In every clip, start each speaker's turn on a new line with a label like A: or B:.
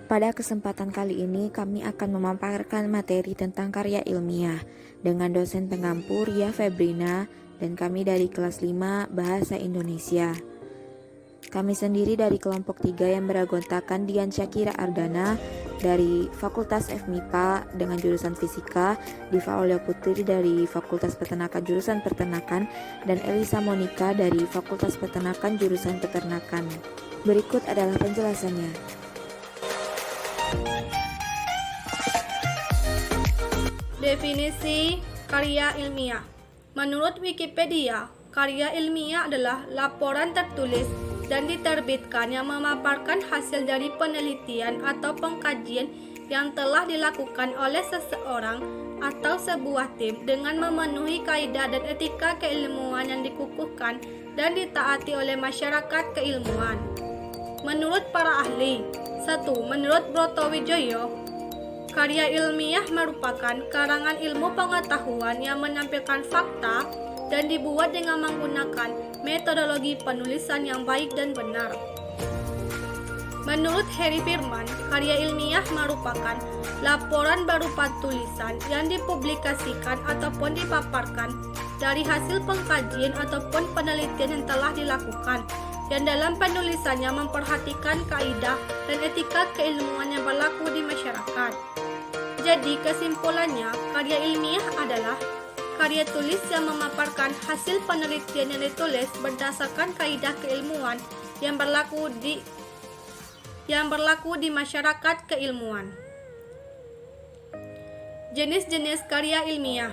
A: Pada kesempatan kali ini kami akan memaparkan materi tentang karya ilmiah dengan dosen pengampu Ria Febrina dan kami dari kelas 5 Bahasa Indonesia. Kami sendiri dari kelompok 3 yang beragontakan Dian Syakira Ardana dari Fakultas FMIPA dengan jurusan Fisika, Diva Aulia Putri dari Fakultas Peternakan jurusan Peternakan, dan Elisa Monica dari Fakultas Peternakan jurusan Peternakan. Berikut adalah penjelasannya.
B: Definisi karya ilmiah. Menurut Wikipedia, karya ilmiah adalah laporan tertulis dan diterbitkan yang memaparkan hasil dari penelitian atau pengkajian yang telah dilakukan oleh seseorang atau sebuah tim dengan memenuhi kaidah dan etika keilmuan yang dikukuhkan dan ditaati oleh masyarakat keilmuan. Menurut para ahli, 1. Menurut Brotowijoyo, karya ilmiah merupakan karangan ilmu pengetahuan yang menampilkan fakta dan dibuat dengan menggunakan metodologi penulisan yang baik dan benar. Menurut Harry Firman, karya ilmiah merupakan laporan berupa tulisan yang dipublikasikan ataupun dipaparkan dari hasil pengkajian ataupun penelitian yang telah dilakukan, yang dalam penulisannya memperhatikan kaidah dan etika keilmuan yang berlaku di masyarakat. Jadi kesimpulannya, karya ilmiah adalah karya tulis yang memaparkan hasil penelitian yang ditulis berdasarkan kaidah keilmuan yang berlaku di masyarakat keilmuan. Jenis-jenis karya ilmiah.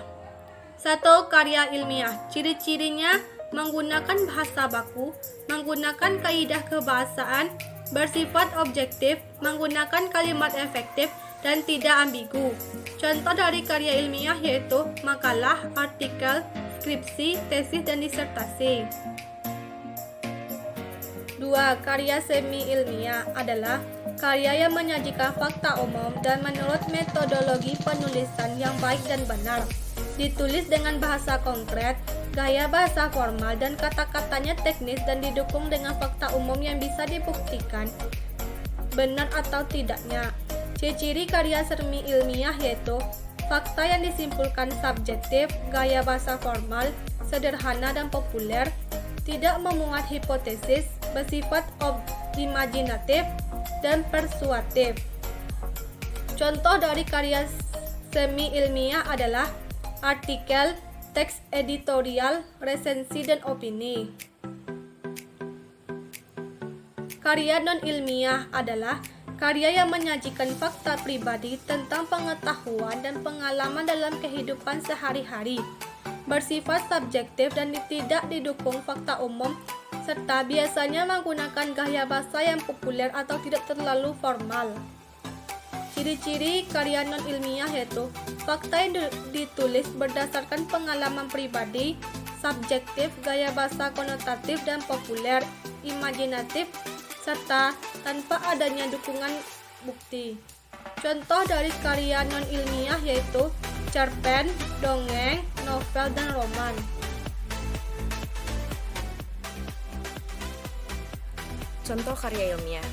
B: 1. Karya ilmiah. Ciri-cirinya menggunakan bahasa baku, menggunakan kaidah kebahasaan, bersifat objektif, menggunakan kalimat efektif, dan tidak ambigu. Contoh dari karya ilmiah yaitu makalah, artikel, skripsi, tesis, dan disertasi. 2. Karya semi ilmiah adalah karya yang menyajikan fakta umum dan menurut metodologi penulisan yang baik dan benar, ditulis dengan bahasa konkret, gaya bahasa formal, dan kata-katanya teknis dan didukung dengan fakta umum yang bisa dibuktikan benar atau tidaknya. Ciri-ciri karya semi ilmiah yaitu fakta yang disimpulkan subjektif, gaya bahasa formal, sederhana dan populer, tidak memuat hipotesis, bersifat imajinatif, dan persuasif. Contoh dari karya semi ilmiah adalah artikel, teks editorial, resensi, dan opini. Karya non-ilmiah adalah karya yang menyajikan fakta pribadi tentang pengetahuan dan pengalaman dalam kehidupan sehari-hari, bersifat subjektif dan tidak didukung fakta umum, serta biasanya menggunakan gaya bahasa yang populer atau tidak terlalu formal. Ciri-ciri karya non-ilmiah yaitu fakta yang ditulis berdasarkan pengalaman pribadi, subjektif, gaya bahasa konotatif dan populer, imajinatif, serta tanpa adanya dukungan bukti. Contoh dari karya non-ilmiah yaitu cerpen, dongeng, novel, dan roman.
C: Contoh karya ilmiah.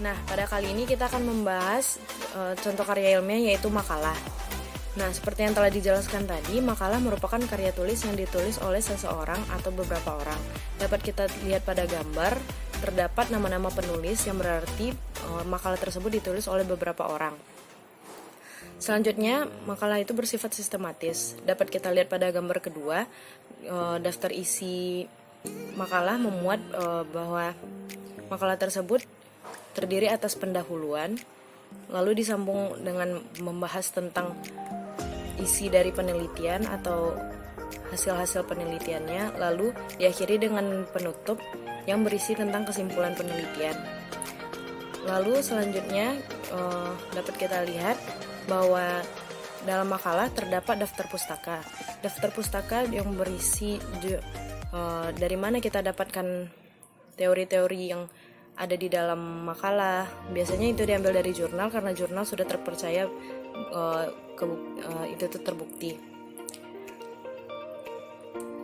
C: Nah, pada kali ini kita akan membahas contoh karya ilmiah yaitu makalah. Nah, seperti yang telah dijelaskan tadi, makalah merupakan karya tulis yang ditulis oleh seseorang atau beberapa orang. Dapat kita lihat pada gambar, terdapat nama-nama penulis yang berarti makalah tersebut ditulis oleh beberapa orang. Selanjutnya, makalah itu bersifat sistematis. Dapat kita lihat pada gambar kedua, daftar isi makalah memuat bahwa makalah tersebut terdiri atas pendahuluan, lalu disambung dengan membahas tentang isi dari penelitian atau hasil-hasil penelitiannya, lalu diakhiri dengan penutup yang berisi tentang kesimpulan penelitian. Lalu selanjutnya dapat kita lihat bahwa dalam makalah terdapat daftar pustaka. Daftar pustaka yang berisi dari mana kita dapatkan teori-teori yang ada di dalam makalah. Biasanya itu diambil dari jurnal karena jurnal sudah terpercaya itu terbukti.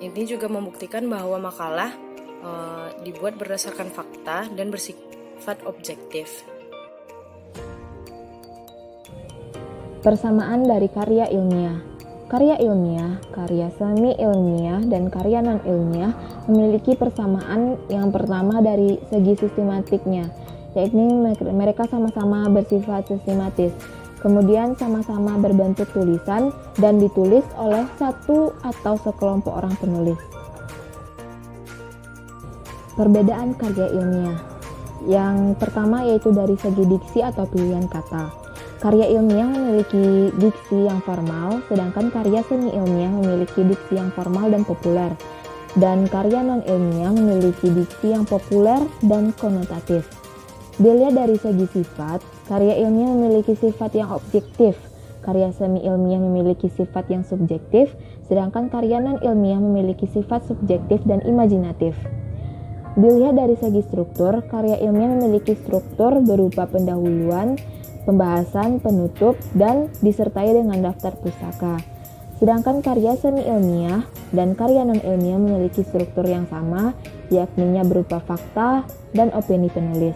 C: Ini juga membuktikan bahwa makalah dibuat berdasarkan fakta dan bersifat objektif.
A: Persamaan dari karya ilmiah. Karya ilmiah, karya semi ilmiah, dan karya non-ilmiah memiliki persamaan yang pertama dari segi sistematiknya, yakni mereka sama-sama bersifat sistematis, kemudian sama-sama berbentuk tulisan dan ditulis oleh satu atau sekelompok orang penulis. Perbedaan karya ilmiah. Yang pertama yaitu dari segi diksi atau pilihan kata. Karya ilmiah memiliki diksi yang formal, sedangkan karya semi ilmiah memiliki diksi yang formal dan populer. Dan karya non-ilmiah memiliki diksi yang populer dan konotatif. Dilihat dari segi sifat, karya ilmiah memiliki sifat yang objektif, karya semi ilmiah memiliki sifat yang subjektif, sedangkan karya non-ilmiah memiliki sifat subjektif dan imajinatif. Dilihat dari segi struktur, karya ilmiah memiliki struktur berupa pendahuluan, pembahasan, penutup, dan disertai dengan daftar pustaka. Sedangkan karya semi ilmiah dan karya non-ilmiah memiliki struktur yang sama, yakni berupa fakta dan opini penulis.